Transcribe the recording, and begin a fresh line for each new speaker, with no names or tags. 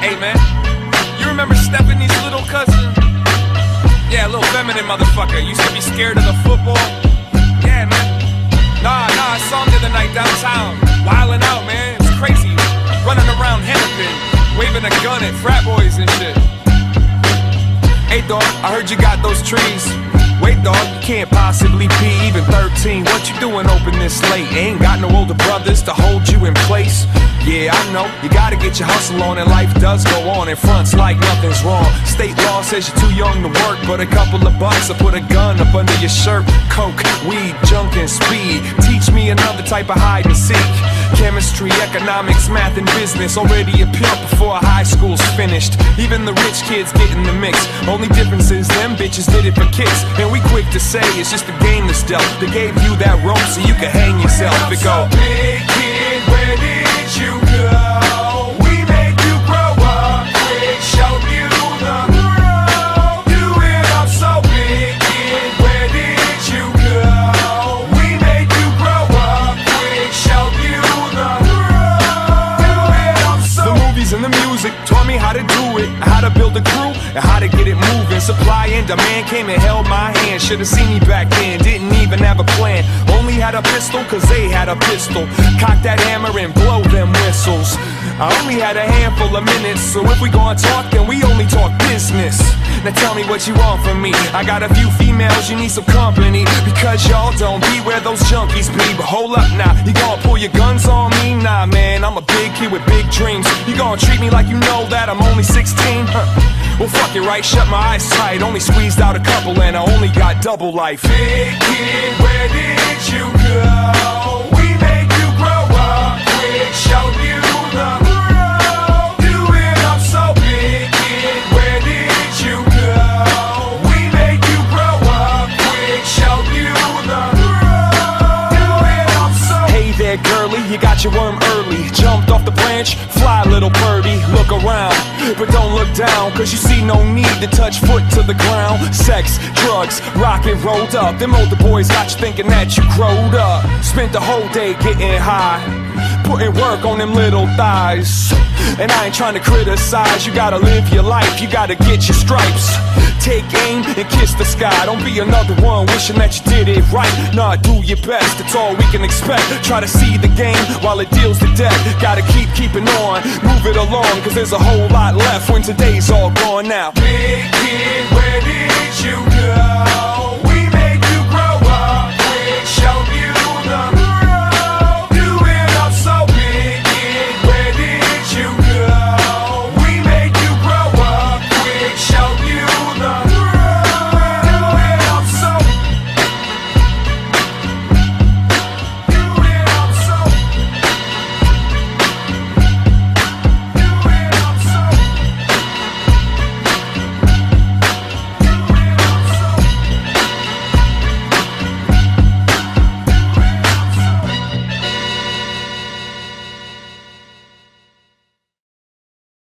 Hey man, you remember Stephanie's little cousin? Yeah, a little feminine motherfucker. Used to be scared of the football. Yeah, man. Nah, I saw him the other night downtown. Wildin' out, man. It was crazy. Running around Hennepin, waving a gun at frat boys and shit. Hey dog, I heard you got those trees. Wait dog, you can't possibly be even 13. What you doing open this late? Ain't got no older brothers to hold you in place. Yeah, I know, you gotta get your hustle on, and life does go on, and fronts like nothing's wrong. State law says you're too young to work, but a couple of bucks will put a gun up under your shirt. Coke, weed, junk, and speed. Teach me another type of hide and seek. Chemistry, economics, math, and business. Already a pimp before high school's finished. Even the rich kids get in the mix. Only difference is them bitches did it for kicks. And we quick to say it's just a game that's dealt. They gave you that rope so you could hang yourself. It go, big kid, where did you go? We made you grow up quick, showed you the world. Do it up so big kid, where did you go? We made you grow up quick, showed you the world. Do it up so. The movies and the music taught me how to do it, how to build a crew, and how to get it moving. Supply and demand came and held my hand. Should've seen me back then, didn't even have a plan. Only had a pistol cause they had a pistol. Cock that hammer and blow them whistles. I only had a handful of minutes, so if we gon' talk, then we only talk business. Now tell me what you want from me. I got a few females, you need some company, because y'all don't be where those junkies be. But hold up now, you gon' pull your guns on me? Nah man, I'm a big kid with big dreams. You gon' treat me like you know that I'm only 16? Well fuck it, right, shut my eyes tight. Only squeezed out a couple and I only got double life. Big kid, where did you go? We made you grow up quick, showed you the world. Do it up so big kid, where did you go? We made you grow up quick, showed you the world. Do it up so. Hey there girlie, you got your worm early. Jumped off the branch, fly little birdie. Look around, but don't look down, cause you see no need to touch foot to the ground. Sex, drugs, rock and rolled up. Them older boys got you thinking that you growed up. Spent the whole day getting high, putting work on them little thighs. And I ain't trying to criticize, you gotta live your life, you gotta get your stripes. Take aim and kiss the sky. Don't be another one wishing that you did it right. Nah, do your best, that's all we can expect. Try to see the game while it deals the death. Gotta keeping on, move it along, cause there's a whole lot left when today's all gone now. Big kid, where did you go?